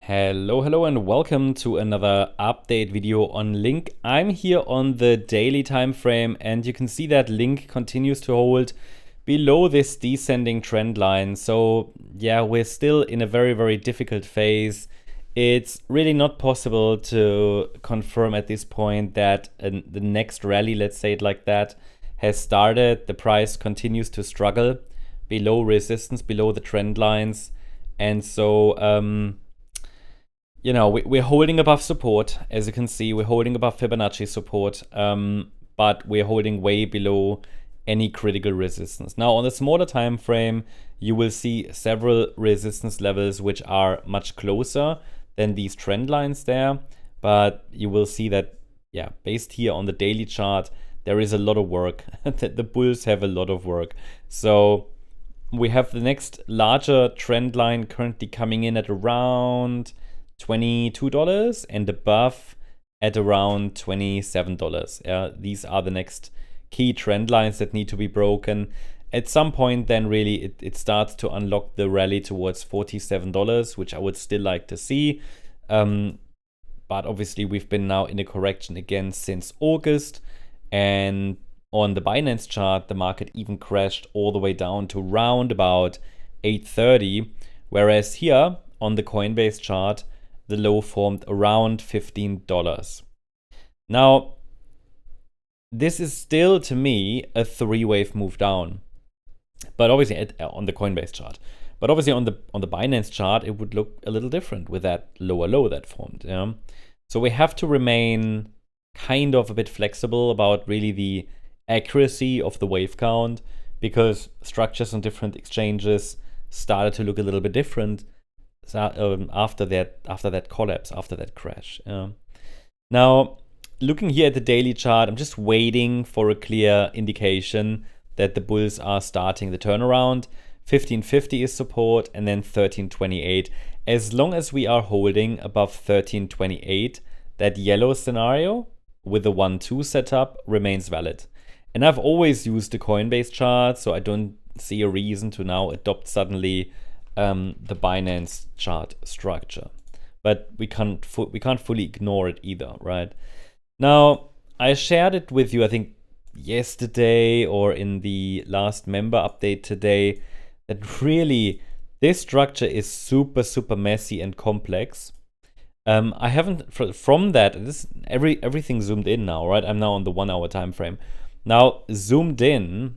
Hello, and welcome to another update video on Link. I'm here on the daily time frame, and you can see that Link continues to hold below this descending trend line. So yeah, we're still in a very difficult phase. It's really not possible to confirm at this point that the next rally, let's say it like that, has started. The price continues to struggle below resistance, below the trend lines, and so you know, we're holding above support. As you can see, we're holding above Fibonacci support, but we're holding way below any critical resistance. Now, on the smaller time frame, you will see several resistance levels which are much closer than these trend lines there. But you will see that, yeah, based here on the daily chart, there is a lot of work. The bulls have a lot of work. So we have the next larger trend line currently coming in at around $22 and above at around $27. Yeah, these are the next key trend lines that need to be broken. At some point, then really it starts to unlock the rally towards $47, which I would still like to see. But obviously, we've been now in a correction again since August. And on the Binance chart, the market even crashed all the way down to round about 830. Whereas here on the Coinbase chart, the low formed around $15. Now, this is still, to me, a three-wave move down. But obviously, on the Coinbase chart. But obviously, on the Binance chart, it would look a little different with that lower low that formed. Yeah? So we have to remain kind of a bit flexible about really the accuracy of the wave count, because structures on different exchanges started to look a little bit different after that collapse, after that crash. Now, looking here at the daily chart, I'm just waiting for a clear indication that the bulls are starting the turnaround. 1550 is support, and then 1328. As long as we are holding above 1328, that yellow scenario with the 1-2 setup remains valid. And I've always used the Coinbase chart, so I don't see a reason to now adopt suddenly the Binance chart structure, but we can't fully ignore it either, right? Now, I shared it with you, I think yesterday or in the last member update today, that really this structure is super messy and complex. I haven't from that. Everything zoomed in now, right? I'm now on the 1 hour time frame. Now zoomed in,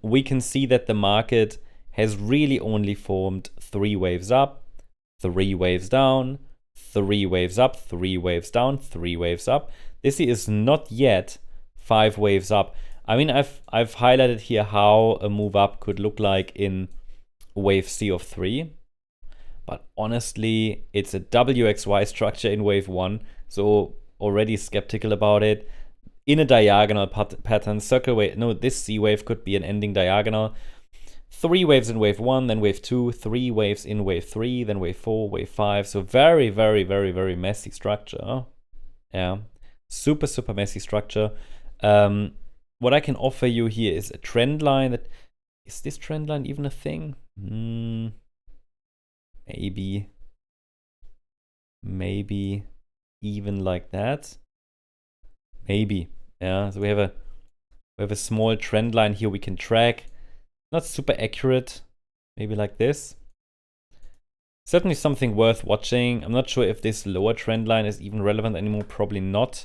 we can see that the market has really only formed 3 waves up, 3 waves down, 3 waves up, 3 waves down, 3 waves up. This is not yet 5 waves up. I mean, I've highlighted here how a move up could look like in wave C of 3. But honestly, it's a WXY structure in wave 1, so already skeptical about it. In a diagonal pattern, circle wave, no, this C wave could be an ending diagonal. 3 waves in wave 1, then wave 2, 3 waves in wave 3, then wave 4, wave 5. So very messy structure. Yeah, super messy structure. What I can offer you here is a trend line. Is this trend line even a thing? Maybe even like that. Maybe. Yeah. So we have a small trend line here we can track. Not super accurate, maybe like this. Certainly something worth watching. I'm not sure if this lower trend line is even relevant anymore, probably not.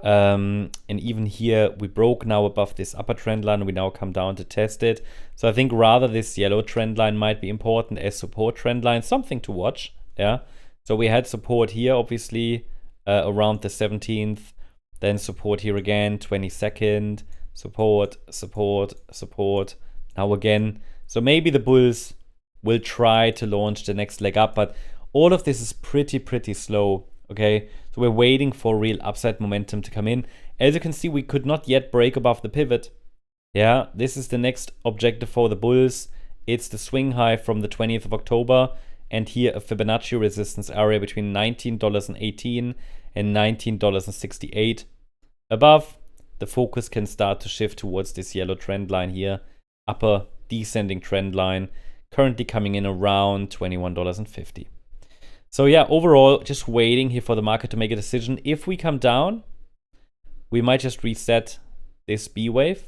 And even here, we broke now above this upper trend line. We now come down to test it. So I think rather this yellow trend line might be important as support trend line, something to watch. Yeah. So we had support here, obviously, around the 17th. Then support here again, 22nd. Support. Now again, so maybe the bulls will try to launch the next leg up, but all of this is pretty slow, okay? So we're waiting for real upside momentum to come in. As you can see, we could not yet break above the pivot. Yeah, this is the next objective for the bulls. It's the swing high from the 20th of October, and here a Fibonacci resistance area between $19.18 and $19.68. Above, the focus can start to shift towards this yellow trend line here. Upper descending trend line, currently coming in around $21.50. So yeah, overall, just waiting here for the market to make a decision. If we come down, we might just reset this B wave.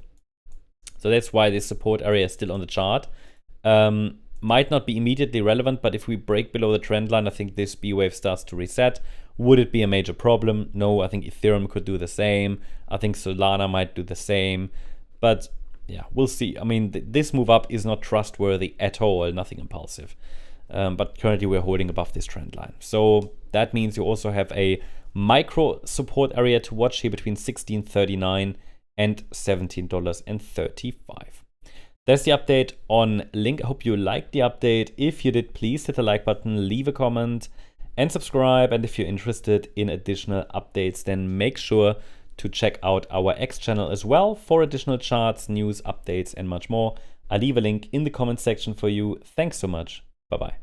So that's why this support area is still on the chart. Might not be immediately relevant, but if we break below the trend line, I think this B wave starts to reset. Would it be a major problem? No, I think Ethereum could do the same. I think Solana might do the same. But yeah, we'll see. I mean, this move up is not trustworthy at all, nothing impulsive. But currently we're holding above this trend line. So that means you also have a micro support area to watch here between $16.39 and $17.35. That's the update on Link. I hope you liked the update. If you did, please hit the like button, leave a comment, and subscribe. And if you're interested in additional updates, then make sure to check out our X channel as well for additional charts, news, updates, and much more. I'll leave a link in the comment section for you. Thanks so much. Bye-bye.